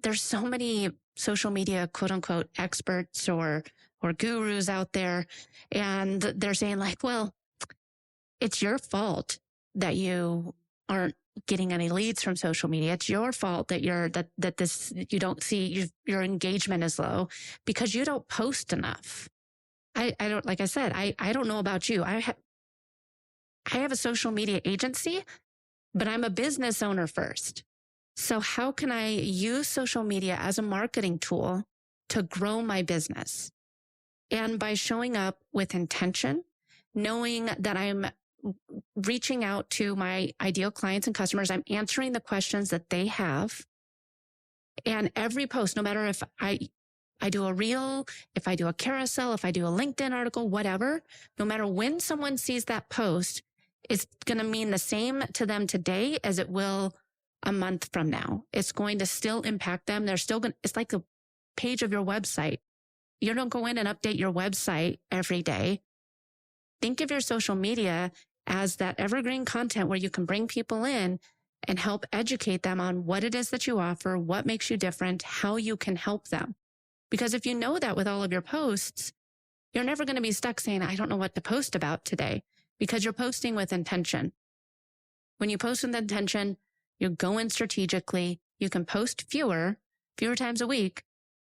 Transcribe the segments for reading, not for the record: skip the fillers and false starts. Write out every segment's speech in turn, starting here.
there's so many social media, quote unquote, experts or gurus out there. And they're saying like, well, it's your fault that you aren't getting any leads from social media. It's your fault that you don't see your engagement is low because you don't post enough. I don't, like I said, I don't know about you. I have a social media agency, but I'm a business owner first. So how can I use social media as a marketing tool to grow my business? And by showing up with intention, knowing that I'm reaching out to my ideal clients and customers, I'm answering the questions that they have. And every post, no matter if I do a reel, if I do a carousel, if I do a LinkedIn article, whatever, no matter when someone sees that post, it's going to mean the same to them today as it will a month from now. It's going to still impact them. They're still going to, it's like a page of your website. You don't go in and update your website every day. Think of your social media as that evergreen content where you can bring people in and help educate them on what it is that you offer, what makes you different, how you can help them. Because if you know that with all of your posts, you're never going to be stuck saying, I don't know what to post about today, because you're posting with intention. When you post with intention, you go in strategically, you can post fewer times a week,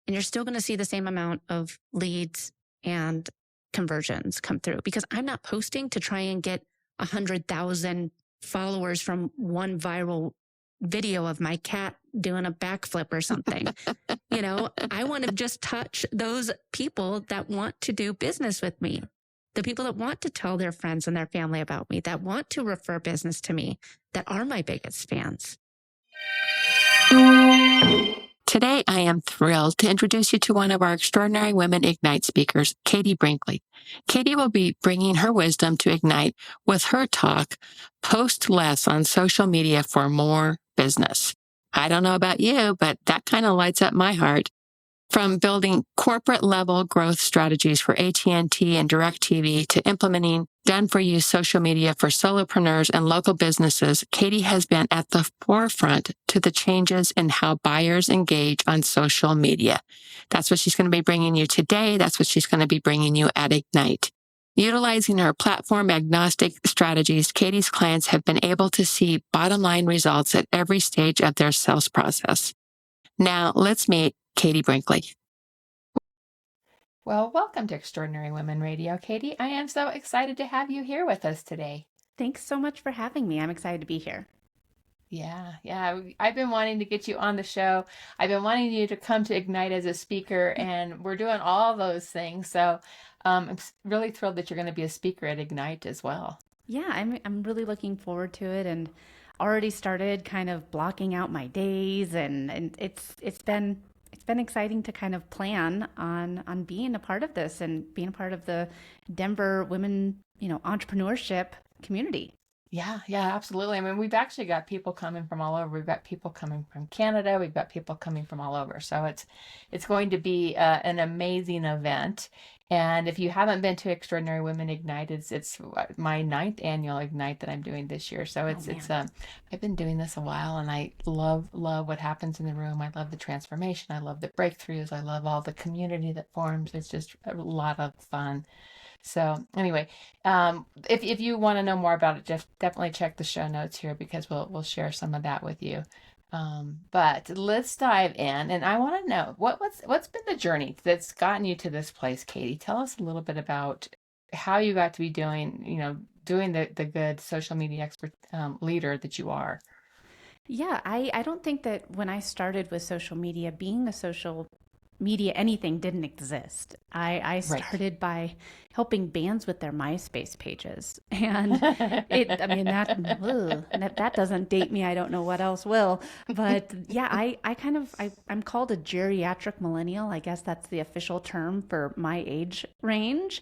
and you're still going to see the same amount of leads and conversions come through. Because I'm not posting to try and get 100,000 followers from one viral video of my cat doing a backflip or something. I want to just touch those people that want to do business with me. The people that want to tell their friends and their family about me, that want to refer business to me, that are my biggest fans. Today, I am thrilled to introduce you to one of our Extraordinary Women Ignite speakers, Katie Brinkley. Katie will be bringing her wisdom to Ignite with her talk, Post Less on Social Media for More Business. I don't know about you, but that kind of lights up my heart. From building corporate-level growth strategies for AT&T and DirecTV to implementing done-for-you social media for solopreneurs and local businesses, Katie has been at the forefront to the changes in how buyers engage on social media. That's what she's going to be bringing you today. That's what she's going to be bringing you at Ignite. Utilizing her platform-agnostic strategies, Katie's clients have been able to see bottom-line results at every stage of their sales process. Now, let's meet Katie Brinkley. Well, welcome to Extraordinary Women Radio, Katie. I am so excited to have you here with us today. Thanks so much for having me. I'm excited to be here. Yeah. I've been wanting to get you on the show. I've been wanting you to come to Ignite as a speaker, and we're doing all those things. So I'm really thrilled that you're going to be a speaker at Ignite as well. Yeah, I'm really looking forward to it, and already started kind of blocking out my days, and it's been exciting to kind of plan on being a part of this and being a part of the Denver women, entrepreneurship community. Yeah, absolutely. I mean, we've actually got people coming from all over. We've got people coming from Canada. We've got people coming from all over. So it's going to be an amazing event. And if you haven't been to Extraordinary Women Ignite, it's my 9th annual Ignite that I'm doing this year. So I've been doing this a while, and I love what happens in the room. I love the transformation. I love the breakthroughs. I love all the community that forms. It's just a lot of fun. So anyway, if you want to know more about it, just definitely check the show notes here, because we'll share some of that with you. But let's dive in, and I want to know what's been the journey that's gotten you to this place, Katie. Tell us a little bit about how you got to be doing the good social media expert leader that you are. Yeah, I don't think that when I started with social media, being a social media anything didn't exist. I started by helping bands with their MySpace pages, and that doesn't date me. I don't know what else will, but yeah, I'm called a geriatric millennial. I guess that's the official term for my age range,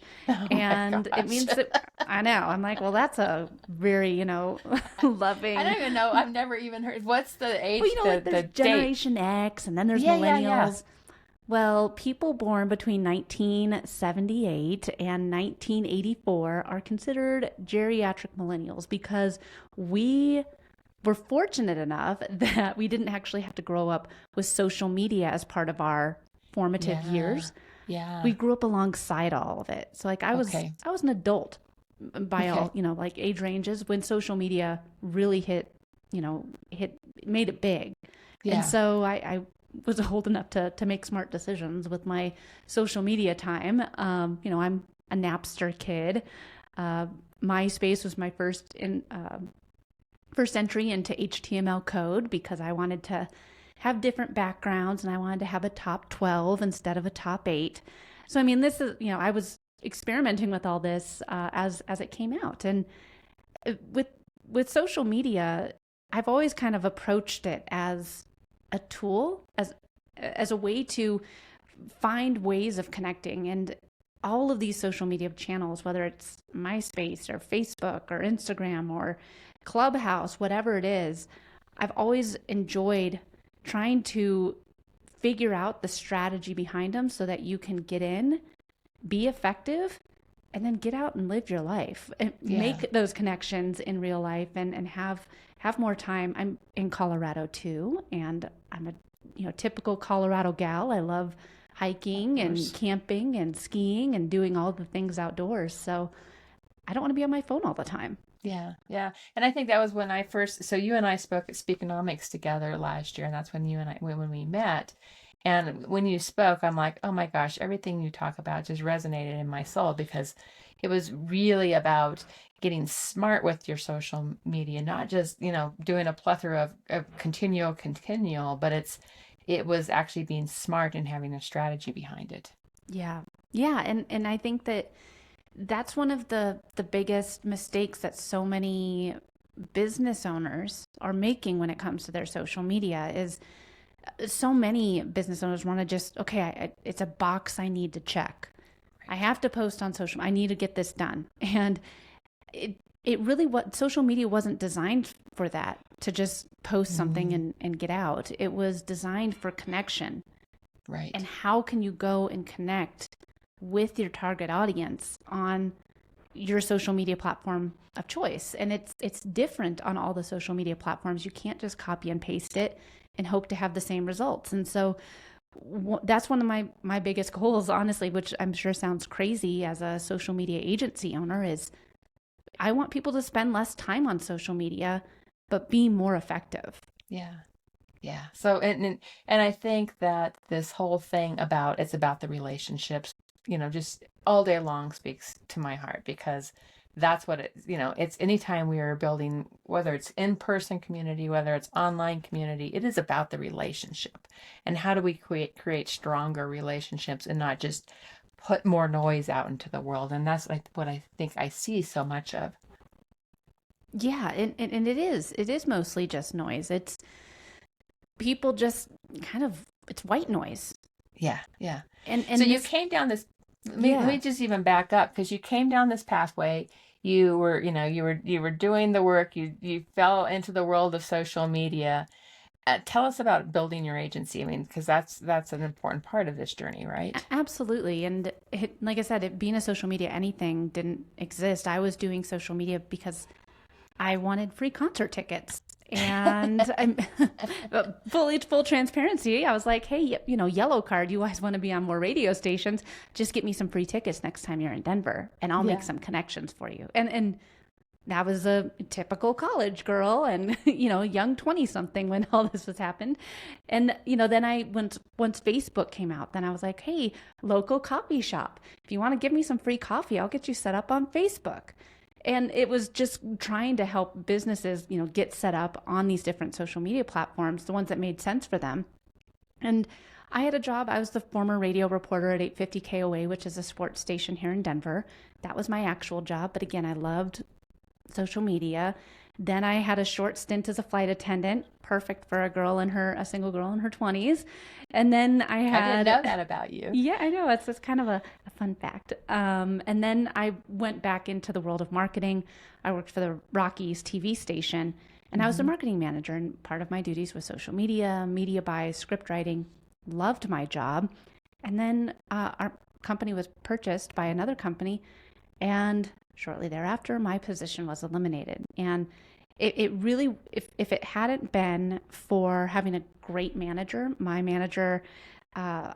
and it means that I know. I'm like, well, that's a very loving. I don't even know. I've never even heard. What's the age? Well, there's Generation X, and then there's millennials. Yeah. Well, people born between 1978 and 1984 are considered geriatric millennials because we we're fortunate enough that we didn't actually have to grow up with social media as part of our formative years. Yeah. We grew up alongside all of it. So like I was an adult by all, like age ranges when social media really made it big. Yeah. And so I was old enough to make smart decisions with my social media time. I'm a Napster kid. MySpace was my first entry into HTML code because I wanted to have different backgrounds and I wanted to have a top 12 instead of a top 8. So, I mean, this is, I was experimenting with all this as it came out. And with social media, I've always kind of approached it as a tool, as a way to find ways of connecting. And all of these social media channels, whether it's MySpace or Facebook or Instagram or Clubhouse, whatever it is, I've always enjoyed trying to figure out the strategy behind them so that you can get in, be effective, and then get out and live your life and make those connections in real life and have more time. I'm in Colorado too, and I'm a typical Colorado gal. I love hiking and camping and skiing and doing all the things outdoors. So I don't want to be on my phone all the time. Yeah. Yeah. And I think that was when so you and I spoke at Speakonomics together last year. And that's when when we met. And when you spoke, I'm like, oh my gosh, everything you talk about just resonated in my soul because it was really about getting smart with your social media, not just, doing a plethora of continual, but it was actually being smart and having a strategy behind it. Yeah. Yeah. And I think that's one of the biggest mistakes that so many business owners are making when it comes to their social media is so many business owners want to just, it's a box I need to check. I have to post on social. I need to get this done. And it really, what social media wasn't designed for that, to just post something and get out. It was designed for connection. Right. And how can you go and connect with your target audience on your social media platform of choice? And it's different on all the social media platforms. You can't just copy and paste it and hope to have the same results. And so that's one of my biggest goals, honestly, which I'm sure sounds crazy as a social media agency owner, is I want people to spend less time on social media, but be more effective. Yeah. Yeah. So, and I think that this whole thing it's about the relationships, just all day long speaks to my heart because that's what it's anytime we are building, whether it's in-person community, whether it's online community, it is about the relationship and how do we create stronger relationships and not just put more noise out into the world. And that's what I think I see so much of. Yeah. And it is mostly just noise. It's people just it's white noise. Yeah. Yeah. And so you came down this, let me just even back up because you came down this pathway. You were doing the work. You fell into the world of social media. Tell us about building your agency. I mean, because that's an important part of this journey, right? Absolutely. And like I said, being a social media anything didn't exist. I was doing social media because I wanted free concert tickets. And I'm full transparency. I was like, hey, yellow card, you guys want to be on more radio stations? Just get me some free tickets next time you're in Denver and I'll make some connections for you. And that was a typical college girl and, young 20 something when all this was happened. And, then once Facebook came out, then I was like, hey, local coffee shop, if you want to give me some free coffee, I'll get you set up on Facebook. And it was just trying to help businesses, get set up on these different social media platforms, the ones that made sense for them. And I had a job. I was the former radio reporter at 850 KOA, which is a sports station here in Denver. That was my actual job. But again, I loved social media. Then I had a short stint as a flight attendant, perfect for a single girl in her 20s. And then I didn't know that about you. Yeah, I know. It's just kind of a fun fact. And then I went back into the world of marketing. I worked for the Rockies TV station, and I was the marketing manager. And part of my duties was social media, media buys, script writing. Loved my job. And then our company was purchased by another company, and shortly thereafter, my position was eliminated. And it really, if it hadn't been for having a great manager, my manager, I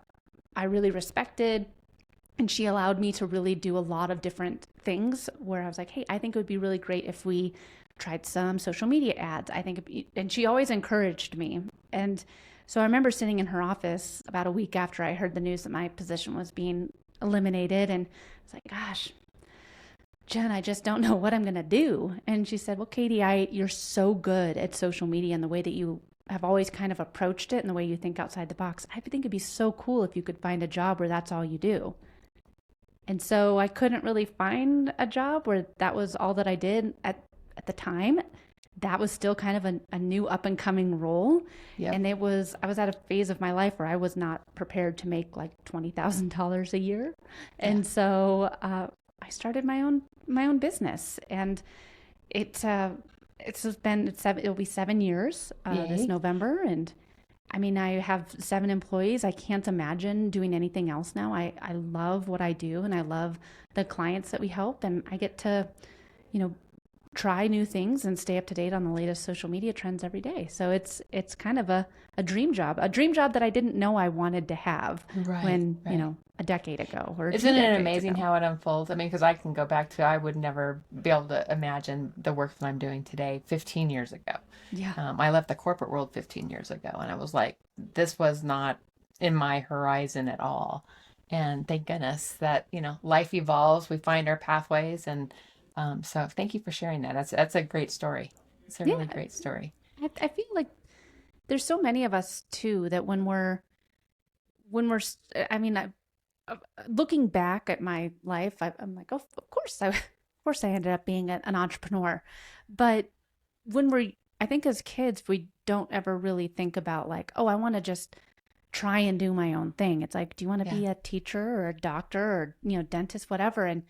really respected, and she allowed me to really do a lot of different things where I was like, hey, I think it would be really great if we tried some social media ads. I think, and she always encouraged me. And so I remember sitting in her office about a week after I heard the news that my position was being eliminated. And I was like, gosh, Jen, I just don't know what I'm going to do. And she said, well, Katie, you're so good at social media and the way that you have always kind of approached it and the way you think outside the box. I think it'd be so cool if you could find a job where that's all you do. And so I couldn't really find a job where that was all that I did at the time. That was still kind of a new up and coming role. Yep. And I was at a phase of my life where I was not prepared to make like $20,000 a year. And so I started my own business, and it'll be 7 years this November. And I mean, I have 7 employees. I can't imagine doing anything else now. I love what I do, and I love the clients that we help, and I get to, try new things and stay up to date on the latest social media trends every day. So it's kind of a dream job that I didn't know I wanted to have when, a decade ago or Isn't it amazing how it unfolds? I mean, because I can go back to, I would never be able to imagine the work that I'm doing today 15 years ago. Yeah. I left the corporate world 15 years ago, and I was like, this was not in my horizon at all. And thank goodness that, life evolves, we find our pathways. And so thank you for sharing that. That's a great story. It's a really great story. I feel like there's so many of us too, that when we're, looking back at my life, I'm like, oh, of course I ended up being an entrepreneur. But I think as kids, we don't ever really think about like, oh, I want to just try and do my own thing. It's like, do you want to be a teacher or a doctor or, dentist, whatever? And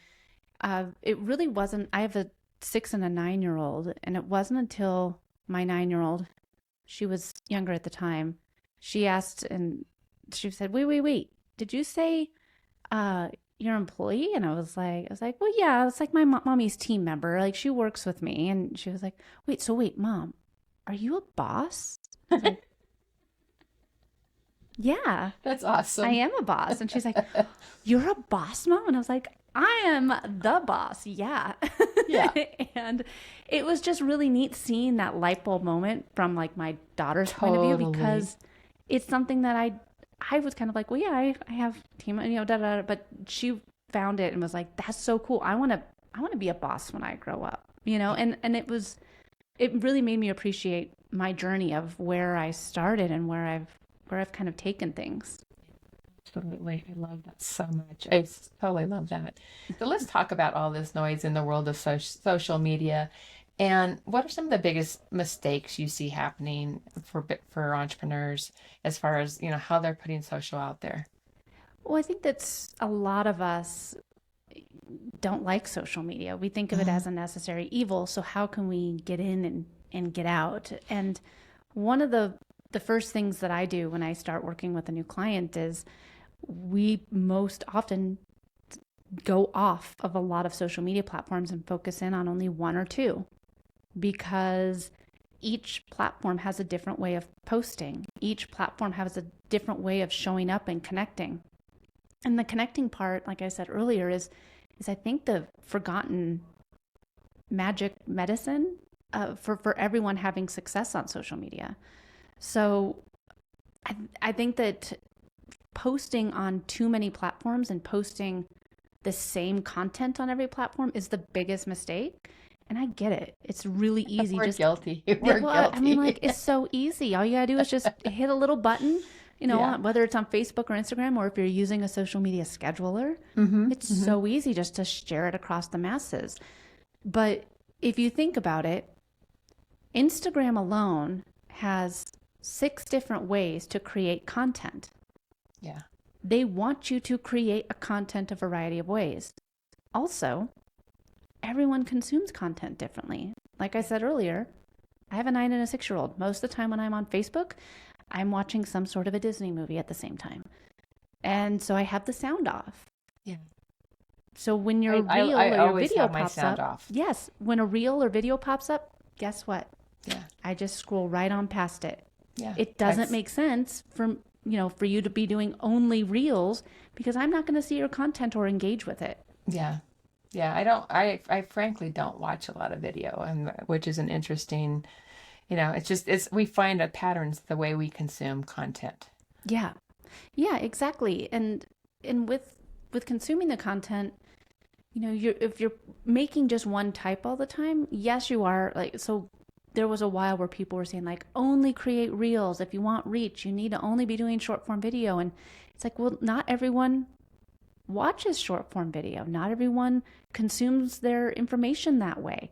it really wasn't. I have a 6 and a 9-year-old, and it wasn't until my 9-year-old, she was younger at the time, she asked, and she said, wait, did you say your employee? And I was like, well, yeah, it's like my mommy's team member. Like, she works with me. And she was like, wait, Mom, are you a boss? I was like, yeah. That's awesome. I am a boss. And she's like, you're a boss, Mom? And I was like, I am the boss. Yeah. Yeah. And it was just really neat seeing that light bulb moment from like my daughter's point of view, because it's something that I was kind of like, well, yeah, I have team, but she found it and was like, that's so cool. I want to be a boss when I grow up, and it really made me appreciate my journey of where I started and where I've kind of taken things. Absolutely. I love that so much. I totally love that. So let's talk about all this noise in the world of social media. And what are some of the biggest mistakes you see happening for entrepreneurs as far as, how they're putting social out there? Well, I think that's a lot of us don't like social media. We think of it as a necessary evil. So how can we get in and get out? And one of the first things that I do when I start working with a new client is we most often go off of a lot of social media platforms and focus in on only one or two, because each platform has a different way of posting. Each platform has a different way of showing up and connecting. And the connecting part, like I said earlier, is I think the forgotten magic medicine for everyone having success on social media. So I think that posting on too many platforms and posting the same content on every platform is the biggest mistake. And I get it. It's really easy. We're guilty. We're guilty. I mean, like, it's so easy. All you gotta do is just hit a little button, whether it's on Facebook or Instagram, or if you're using a social media scheduler, it's so easy just to share it across the masses. But if you think about it, Instagram alone has 6 different ways to create content. Yeah. They want you to create a content a variety of ways. Also, everyone consumes content differently. Like I said earlier, I have a 9 and a 6-year-old. Most of the time when I'm on Facebook, I'm watching some sort of a Disney movie at the same time. And so I have the sound off. Yeah. So when your reel or your video pops up, off. yes, when a reel or video pops up, guess what? Yeah. I just scroll right on past it. Yeah. It doesn't make sense for you to be doing only reels because I'm not going to see your content or engage with it. Yeah. Yeah. I frankly don't watch a lot of video, and which is an interesting, we find a patterns the way we consume content. Yeah. Yeah, exactly. And with consuming the content, if you're making just one type all the time, yes, you are. Like, so there was a while where people were saying like, only create reels. If you want reach, you need to only be doing short form video. And it's like, well, not everyone watches short form video. Not everyone consumes their information that way.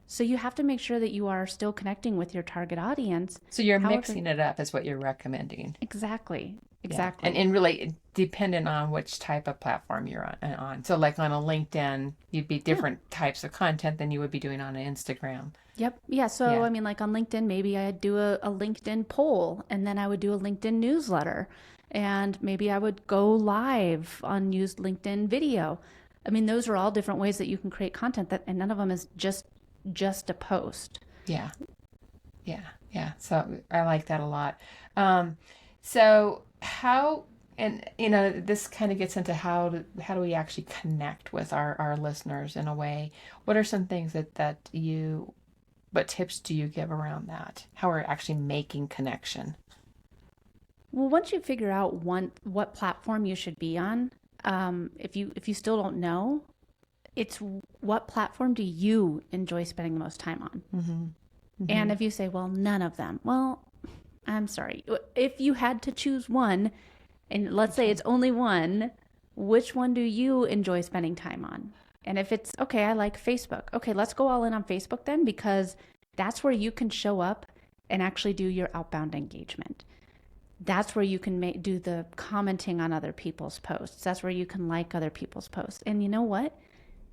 So you have to make sure that you are still connecting with your target audience. So you're mixing it up is what you're recommending. Exactly. Yeah. And really dependent on which type of platform you're on. So like on a LinkedIn, you'd be different types of content than you would be doing on an Instagram. Yep. Yeah. So, I mean, like on LinkedIn, maybe I'd do a LinkedIn poll, and then I would do a LinkedIn newsletter, and maybe I would go live on used LinkedIn video. I mean, those are all different ways that you can create content and none of them is just a post. Yeah. Yeah. Yeah. So I like that a lot. So how, and this kind of gets into how do we actually connect with our listeners in a way? What are some things what tips do you give around that? How we're actually making connection? Well, once you figure out what platform you should be on, if you still don't know, it's what platform do you enjoy spending the most time on? Mm-hmm. Mm-hmm. And if you say, well, none of them, well, I'm sorry. If you had to choose one, and let's say it's only one, which one do you enjoy spending time on? And if it's, okay, I like Facebook. Okay, let's go all in on Facebook then, because that's where you can show up and actually do your outbound engagement. That's where you can do the commenting on other people's posts. That's where you can like other people's posts. And you know what?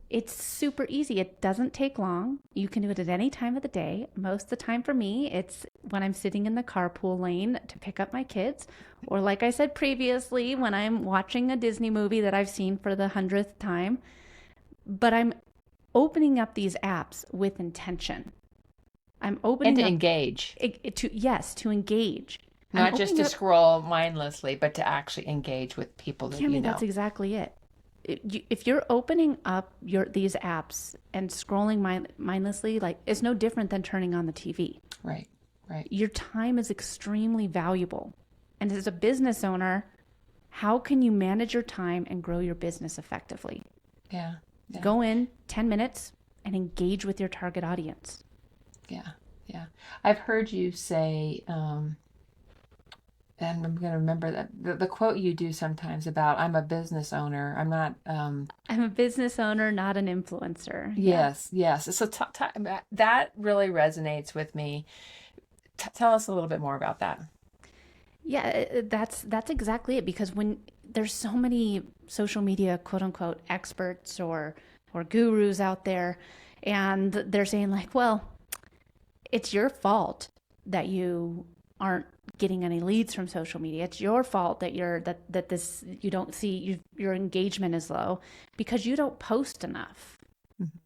It's super easy. It doesn't take long. You can do it at any time of the day. Most of the time for me, it's when I'm sitting in the carpool lane to pick up my kids, or like I said previously, when I'm watching a Disney movie that I've seen for the 100th time. But I'm opening up these apps with intention. I'm opening and to up, engage. To engage. Not just to scroll mindlessly, but to actually engage with people that you know. That's exactly it. If you're opening up these apps and scrolling mindlessly, like, it's no different than turning on the TV. Right. Your time is extremely valuable. And as a business owner, how can you manage your time and grow your business effectively? Yeah. Go in 10 minutes and engage with your target audience. Yeah. I've heard you say, and I'm going to remember that the quote you do sometimes about, I'm a business owner. I'm not. I'm a business owner, not an influencer. Yes. So that really resonates with me. Tell us a little bit more about that. Yeah, that's exactly it. Because when there's so many social media, quote unquote, experts or gurus out there, and they're saying like, well, it's your fault that you aren't getting any leads from social media. It's your fault that you don't see your engagement is low because you don't post enough. Mm-hmm.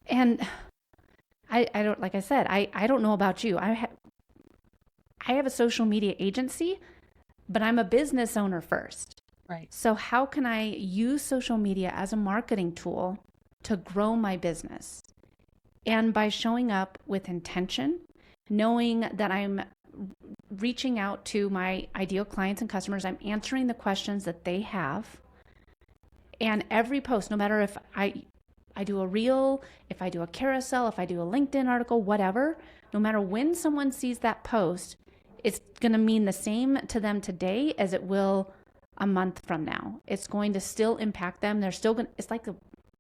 And I don't, like I said, I don't know about you. I have a social media agency, but I'm a business owner first. Right. So how can I use social media as a marketing tool to grow my business? And by showing up with intention, knowing that I'm reaching out to my ideal clients and customers, I'm answering the questions that they have. And every post, no matter if I do a reel, if I do a carousel, if I do a LinkedIn article, whatever, no matter when someone sees that post, it's going to mean the same to them today as it will a month from now. It's going to still impact them. They're still going to, it's like a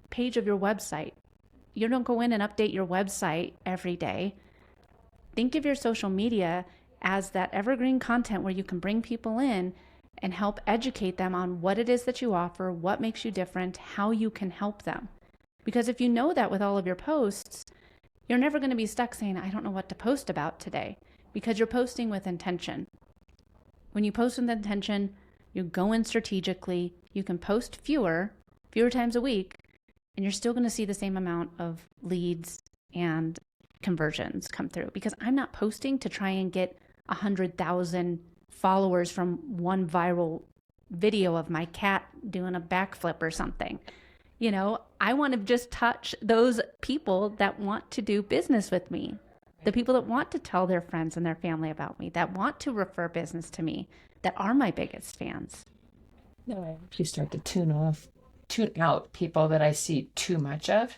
page of your website. You don't go in and update your website every day. Think of your social media as that evergreen content where you can bring people in and help educate them on what it is that you offer, what makes you different, how you can help them. Because if you know that with all of your posts, you're never going to be stuck saying, I don't know what to post about today, because you're posting with intention. When you post with intention, you go in strategically, you can post fewer times a week, and you're still going to see the same amount of leads and conversions come through, because I'm not posting to try and get 100,000 followers from one viral video of my cat doing a backflip or something. I want to just touch those people that want to do business with me, the people that want to tell their friends and their family about me, that want to refer business to me, that are my biggest fans. No, I actually start to tune out people that I see too much of.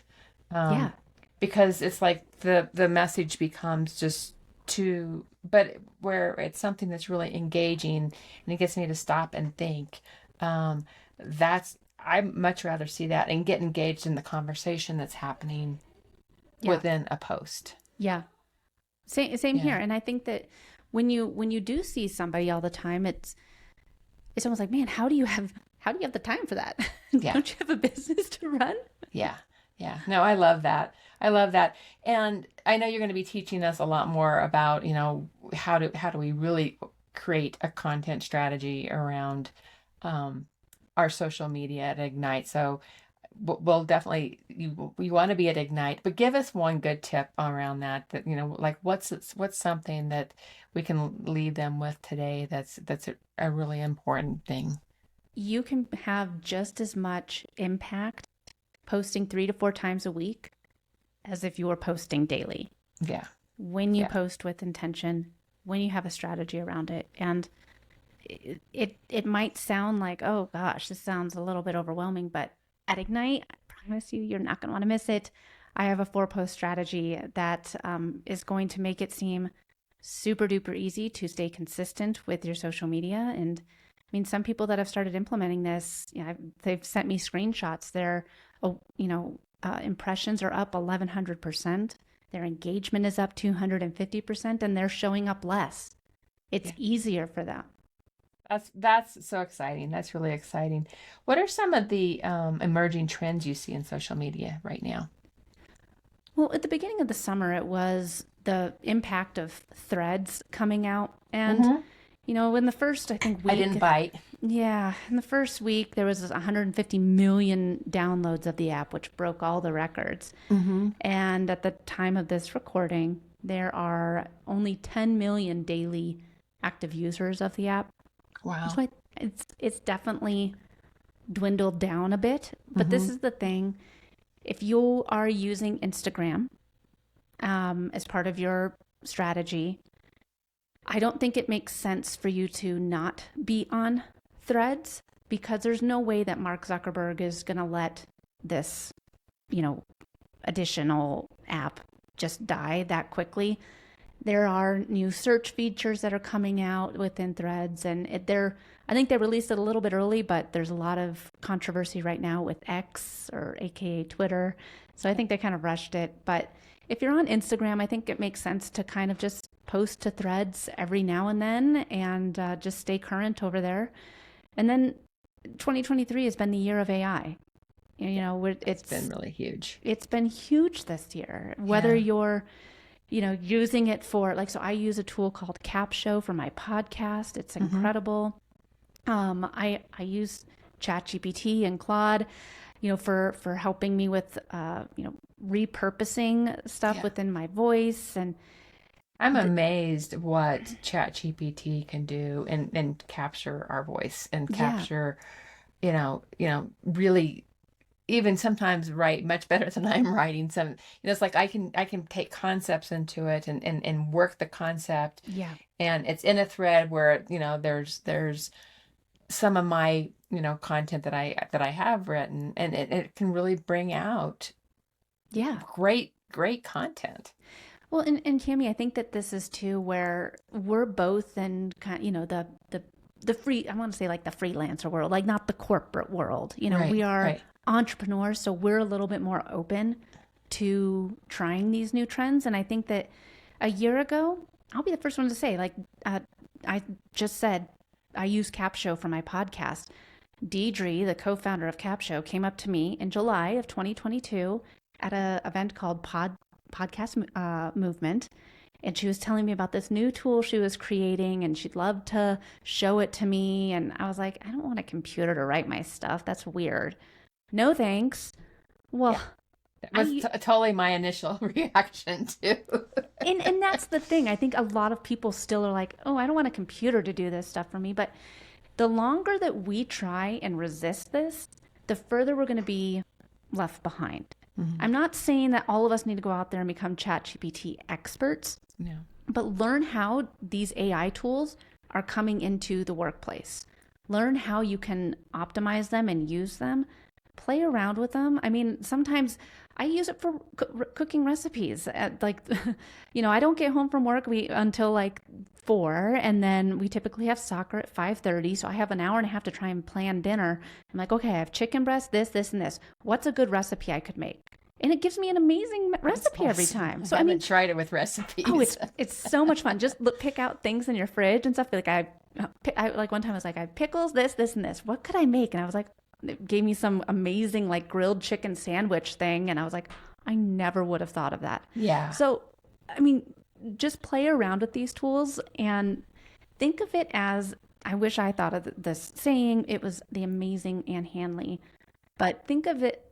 Yeah. Because it's like the message becomes just too, but where it's something that's really engaging and it gets me to stop and think. I'd much rather see that and get engaged in the conversation that's happening within a post. Yeah. Same here. And I think that when you do see somebody all the time, it's almost like, man, how do you have the time for that? Yeah. Don't you have a business to run? Yeah. Yeah. No, I love that. And I know you're going to be teaching us a lot more about, how do we really create a content strategy around our social media at Ignite. So we'll definitely, we want to be at Ignite, but give us one good tip around that, like what's something that we can leave them with today that's a really important thing. You can have just as much impact posting 3 to 4 times a week as if you were posting daily. Yeah. When you post with intention, when you have a strategy around it. And it might sound like, oh gosh, this sounds a little bit overwhelming, but at Ignite, I promise you're not going to want to miss it. I have a 4-post strategy that is going to make it seem super duper easy to stay consistent with your social media. And I mean, some people that have started implementing this, they've sent me screenshots. Their, impressions are up 1,100%. Their engagement is up 250%, and they're showing up less. It's easier for them. That's so exciting. That's really exciting. What are some of the emerging trends you see in social media right now? Well, at the beginning of the summer, it was the impact of threads coming out. And, in the first, I think, week... I didn't bite. Yeah. In the first week, there was 150 million downloads of the app, which broke all the records. Mm-hmm. And at the time of this recording, there are only 10 million daily active users of the app. Wow. So it's definitely dwindled down a bit. But this is the thing. If you are using Instagram as part of your strategy, I don't think it makes sense for you to not be on Threads, because there's no way that Mark Zuckerberg is going to let this, additional app just die that quickly. There are new search features that are coming out within Threads, and I think they released it a little bit early, but there's a lot of controversy right now with X, or AKA Twitter. So I think they kind of rushed it. But if you're on Instagram, I think it makes sense to kind of just post to Threads every now and then and just stay current over there. And then 2023 has been the year of AI. It's been really huge. It's been huge this year. Whether you're using it for, so I use a tool called CapShow for my podcast. It's incredible. I use ChatGPT and Claude, for helping me with, repurposing stuff within my voice. And I'm amazed what ChatGPT can do and capture our voice and capture, really even sometimes write much better than I'm writing. Some, it's like I can take concepts into it and work the concept. Yeah. And it's in a thread where, there's some of my, content that I have written, and it can really bring out great content. Well, and Tammy, I think that this is too where we're both in kind of, the free, I want to say like the freelancer world, like not the corporate world. We are entrepreneurs, so we're a little bit more open to trying these new trends. And I think that a year ago, I'll be the first one to say, I just said, I use CapShow for my podcast. Deidre, the co-founder of CapShow, came up to me in July of 2022 at an event called Podcast Movement. And she was telling me about this new tool she was creating, and she'd love to show it to me. And I was like, I don't want a computer to write my stuff. That's weird. No, thanks. Well, That was totally my initial reaction too. And that's the thing. I think a lot of people still are like, oh, I don't want a computer to do this stuff for me. But the longer that we try and resist this, the further we're going to be left behind. I'm not saying that all of us need to go out there and become ChatGPT experts, but learn how these AI tools are coming into the workplace. Learn how you can optimize them and use them. Play around with them. I mean, sometimes I use it for cooking recipes. Like, I don't get home from work until like 4, and then we typically have soccer at 5:30. So I have an hour and a half to try and plan dinner. I'm like, okay, I have chicken breast, this, and this. What's a good recipe I could make? And it gives me an amazing recipe every time. So I haven't tried it with recipes. Oh, it's so much fun. Just pick out things in your fridge and stuff. Like I like one time I was like, I have pickles, this, and this. What could I make? And I was like, it gave me some amazing like grilled chicken sandwich thing. And I was like, I never would have thought of that. Yeah. So, I mean, just play around with these tools and think of it as, I wish I thought of this saying, it was the amazing Anne Hanley, but think of it,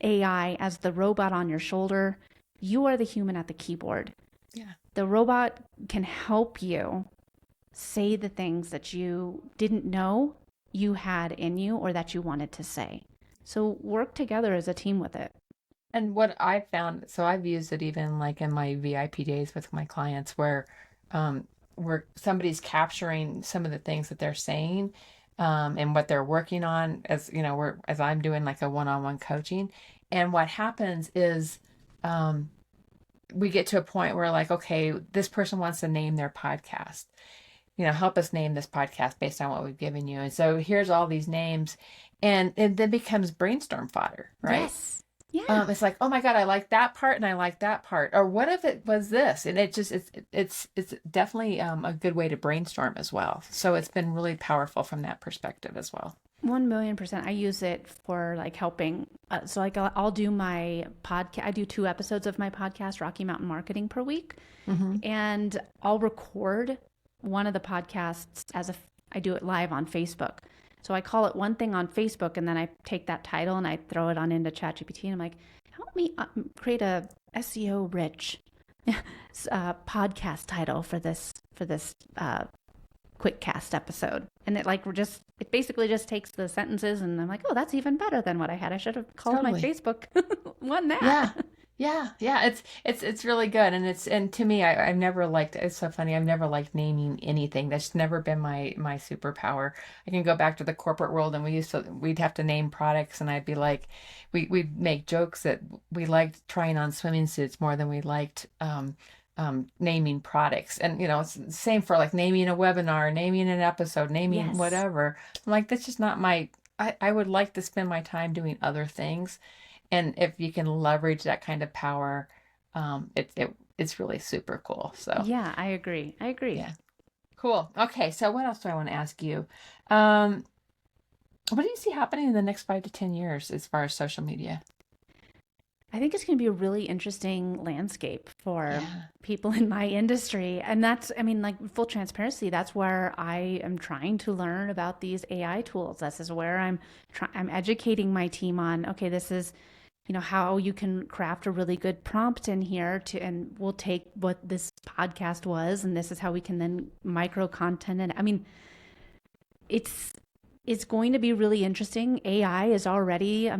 AI, as the robot on your shoulder. You are the human at the keyboard. Yeah. The robot can help you say the things that you didn't know you had in you or that you wanted to say. So work together as a team with it. And what I found, so I've used it even like in my VIP days with my clients where somebody's capturing some of the things that they're saying and what they're working on as, as I'm doing like a one-on-one coaching. And what happens is we get to a point where like, okay, this person wants to name their podcast. Help us name this podcast based on what we've given you. And so here's all these names, and it then becomes brainstorm fodder, right? Yes. Yeah. It's like, oh my God, I like that part and I like that part. Or what if it was this? And it's definitely a good way to brainstorm as well. So it's been really powerful from that perspective as well. 1,000,000%. I use it for like helping. So like I'll do my podcast. I do 2 episodes of my podcast, Rocky Mountain Marketing, per week. And I'll record one of the podcasts I do it live on Facebook. So I call it one thing on Facebook, and then I take that title and I throw it on into ChatGPT, and I'm like, help me create a SEO rich podcast title for this quick cast episode. And it basically just takes the sentences, and I'm like, oh, that's even better than what I had. I should have called my Facebook one that. Yeah. It's really good. And to me, I've never liked, it's so funny. I've never liked naming anything. That's never been my superpower. I can go back to the corporate world, and we'd have to name products, and I'd be like, we'd make jokes that we liked trying on swimming suits more than we liked, naming products. And, it's the same for like naming a webinar, naming an episode, naming whatever. I'm like, that's just not I would like to spend my time doing other things. And if you can leverage that kind of power, it's really super cool. So yeah, I agree. Yeah. Cool. Okay. So what else do I want to ask you? What do you see happening in the next 5 to 10 years as far as social media? I think it's going to be a really interesting landscape for people in my industry. And like full transparency, that's where I am trying to learn about these AI tools. This is where I'm educating my team on, okay, this is, how you can craft a really good prompt in here and we'll take what this podcast was, and this is how we can then micro content. And it's going to be really interesting. AI is already,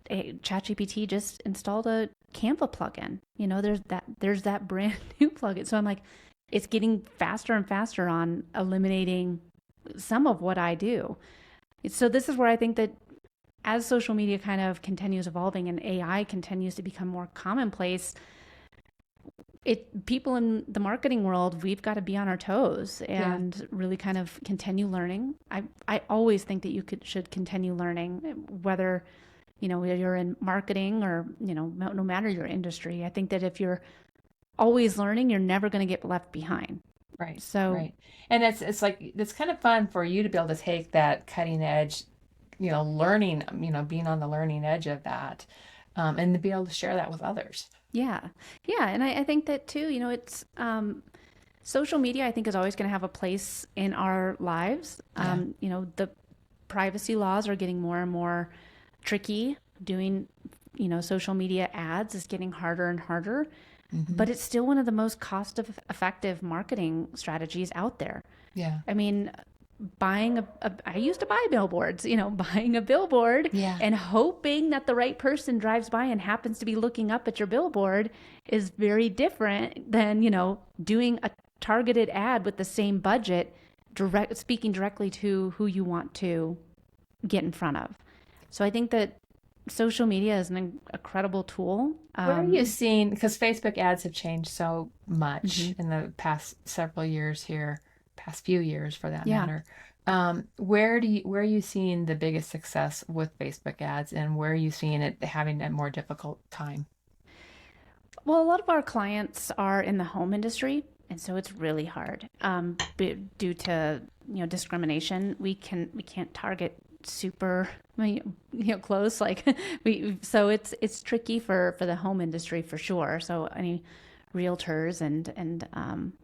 ChatGPT just installed a Canva plugin. There's that brand new plugin. So I'm like, it's getting faster and faster on eliminating some of what I do. So this is where I think that as social media kind of continues evolving and AI continues to become more commonplace, people in the marketing world, we've got to be on our toes and really kind of continue learning. I always think that you should continue learning, whether you're in marketing or, no matter your industry. I think that if you're always learning, you're never going to get left behind. Right. So, right. And it's like, it's kind of fun for you to be able to take that cutting edge, learning, being on the learning edge of that, and to be able to share that with others. Yeah. Yeah. And I think that too, it's, social media, I think, is always going to have a place in our lives. The privacy laws are getting more and more tricky, doing social media ads is getting harder and harder, Mm-hmm. but it's still one of the most effective marketing strategies out there. Yeah. I mean, I used to buy billboards, buying a billboard Yeah. and hoping that the right person drives by and happens to be looking up at your billboard is very different than, doing a targeted ad with the same budget, speaking directly to who you want to get in front of. So I think that social media is an incredible tool. Where are you seeing, because Facebook ads have changed so much in the past several years here, past few years for that matter. Where are you seeing the biggest success with Facebook ads, and where are you seeing it having a more difficult time? Well, a lot of our clients are in the home industry, and so it's really hard due to discrimination. We can't target super close, like so it's tricky for the home industry for sure. So any realtors and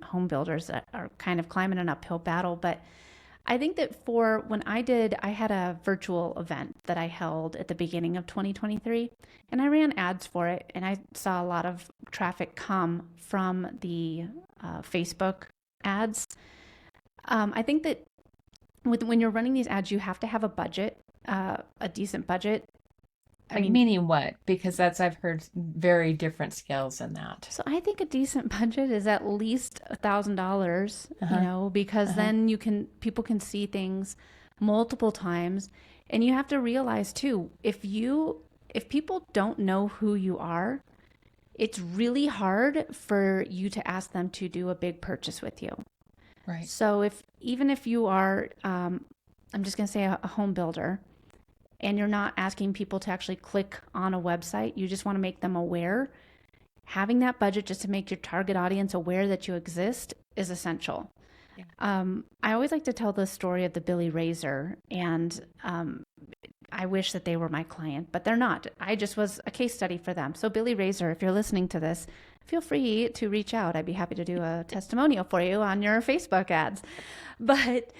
home builders that are kind of climbing an uphill battle. But I think that I had a virtual event that I held at the beginning of 2023, and I ran ads for it, and I saw a lot of traffic come from the Facebook ads. I think that when you're running these ads, you have to have a budget, a decent budget. Meaning what? Because I've heard very different scales in that. So I think a decent budget is at least $1,000, because then people can see things multiple times. And you have to realize too, if people don't know who you are, it's really hard for you to ask them to do a big purchase with you. Right. So even if you are, I'm just going to say a home builder, and you're not asking people to actually click on a website, you just want to make them aware, having that budget just to make your target audience aware that you exist is essential. Yeah. I always like to tell the story of the Billy Razor, and I wish that they were my client, but they're not. I just was a case study for them. So Billy Razor, if you're listening to this, feel free to reach out. I'd be happy to do a testimonial for you on your Facebook ads. But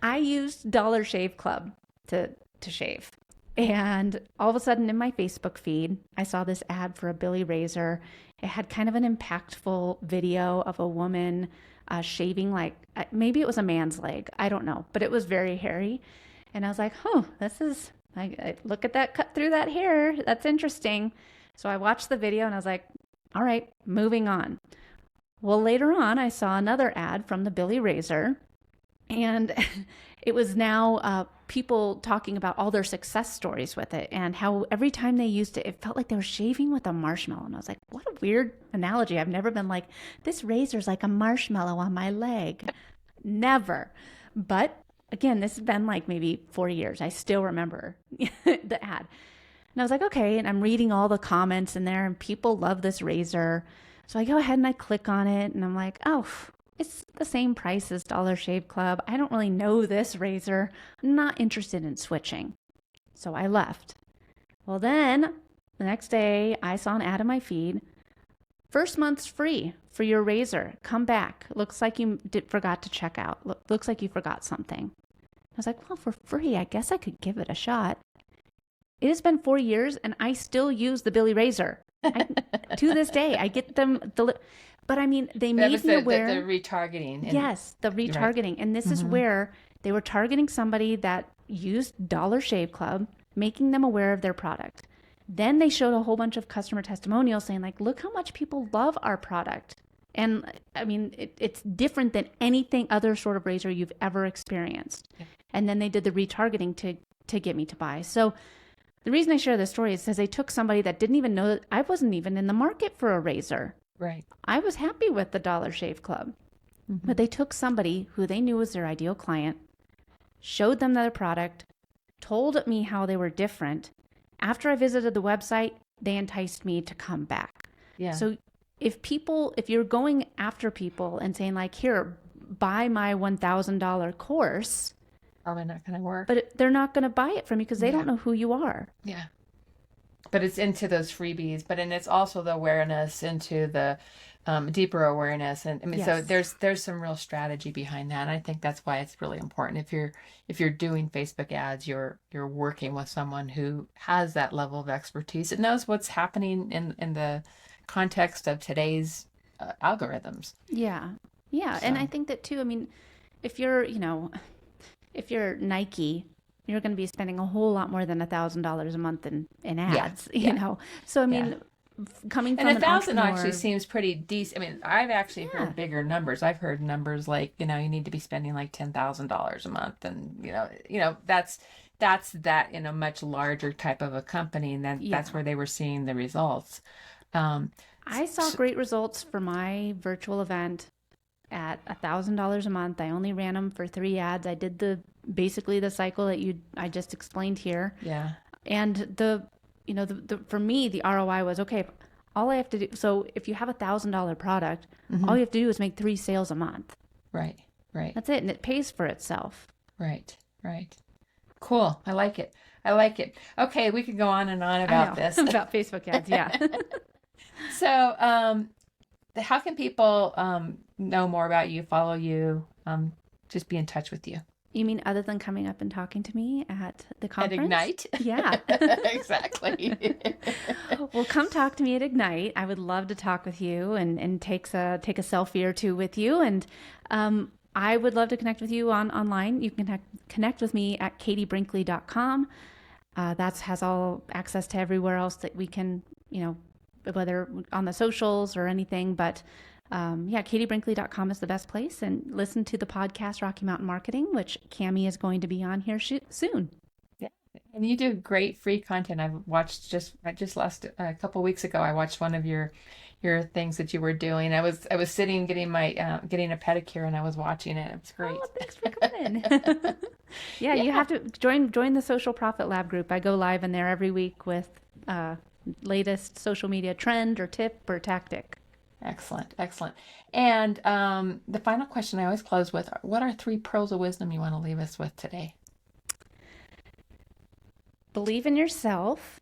I used Dollar Shave Club to shave. And all of a sudden in my Facebook feed, I saw this ad for a Billy Razor. It had kind of an impactful video of a woman shaving, like maybe it was a man's leg. I don't know, but it was very hairy. And I was like, I look at that cut through that hair. That's interesting. So I watched the video and I was like, all right, moving on. Well, later on, I saw another ad from the Billy Razor, and it was now people talking about all their success stories with it and how every time they used it, it felt like they were shaving with a marshmallow. And I was like, what a weird analogy. I've never been like, this razor's like a marshmallow on my leg. Never. But again, this has been like maybe 4 years. I still remember the ad. And I was like, okay. And I'm reading all the comments in there, and people love this razor. So I go ahead and I click on it, and I'm like, oh, it's the same price as Dollar Shave Club. I don't really know this razor. I'm not interested in switching. So I left. Well, then the next day I saw an ad in my feed. First month's free for your razor. Come back. Looks like you forgot to check out. Looks like you forgot something. I was like, well, for free, I guess I could give it a shot. It has been 4 years, and I still use the Billy Razor. To this day, I get them. But I mean, they made me aware. The retargeting. Yes, the retargeting. Right. And this is where they were targeting somebody that used Dollar Shave Club, making them aware of their product. Then they showed a whole bunch of customer testimonials saying, like, look how much people love our product. And I mean, it's different than anything other sort of razor you've ever experienced. Yeah. And then they did the retargeting to get me to buy. So the reason I share this story is because they took somebody that didn't even know that I wasn't even in the market for a razor. Right. I was happy with the Dollar Shave Club. But they took somebody who they knew was their ideal client, showed them their product, told me how they were different. After I visited the website, they enticed me to come back. Yeah. So if you're going after people and saying like, here, buy my $1,000 course, probably not going to work. But they're not going to buy it from you because they don't know who you are. Yeah. but it's into those freebies, and it's also the awareness into the deeper awareness. And I mean, so there's some real strategy behind that. And I think that's why it's really important. If you're doing Facebook ads, you're working with someone who has that level of expertise. It knows what's happening in the context of today's algorithms. Yeah. So. And I think that too, I mean, if you're Nike, you're going to be spending a whole lot more than $1,000 a month in ads, you know? So, I mean, coming from and 1,000 entrepreneur, actually seems pretty decent. I mean, I've actually heard bigger numbers. I've heard numbers like, you need to be spending like $10,000 a month. And, that's that in a much larger type of a company. And that's where they were seeing the results. I saw great results for my virtual event at $1,000 a month. I only ran them for 3 ads. I did basically the cycle that I just explained here. Yeah. And for me, the ROI was, okay, all I have to do. So if you have $1,000 product, all you have to do is make 3 sales a month. Right. That's it. And it pays for itself. Right. Cool. I like it. Okay. We could go on and on about this. About Facebook ads. Yeah. So, how can people know more about you, follow you, just be in touch with you? You mean other than coming up and talking to me at the conference? At Ignite? Yeah. Exactly. Well, come talk to me at Ignite. I would love to talk with you and take a selfie or 2 with you. And I would love to connect with you online. You can connect with me at katiebrinkley.com. That has all access to everywhere else that we can, whether on the socials or anything. But katiebrinkley.com is the best place. And listen to the podcast Rocky Mountain Marketing, which Cami is going to be on here soon. Yeah, and you do great free content. I've watched just last a couple of weeks ago. I watched one of your things that you were doing. I was sitting getting getting a pedicure, and I was watching it. It was great. Oh, thanks for coming. Yeah, you have to join the Social Profit Lab group. I go live in there every week with latest social media trend or tip or tactic. Excellent. And the final question I always close with, what are 3 pearls of wisdom you want to leave us with today? Believe in yourself.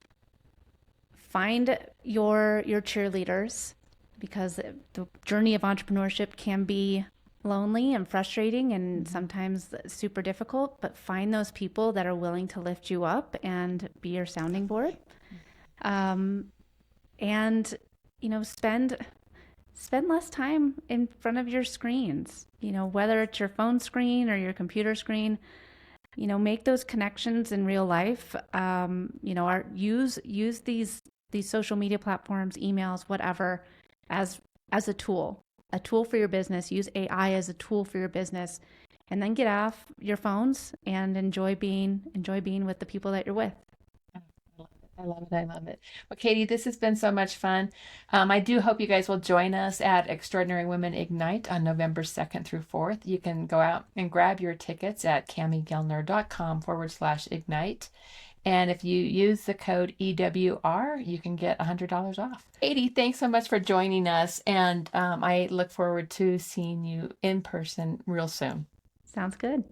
Find your cheerleaders, because the journey of entrepreneurship can be lonely and frustrating and sometimes super difficult, but find those people that are willing to lift you up and be your sounding board. And spend less time in front of your screens, whether it's your phone screen or your computer screen. Make those connections in real life. Use these social media platforms, emails, whatever, as a tool for your business. Use AI as a tool for your business, and then get off your phones and enjoy being with the people that you're with. I love it. Well, Katie, this has been so much fun. I do hope you guys will join us at Extraordinary Women Ignite on November 2nd through 4th. You can go out and grab your tickets at camigellner.com/ignite. And if you use the code EWR, you can get $100 off. Katie, thanks so much for joining us. And I look forward to seeing you in person real soon. Sounds good.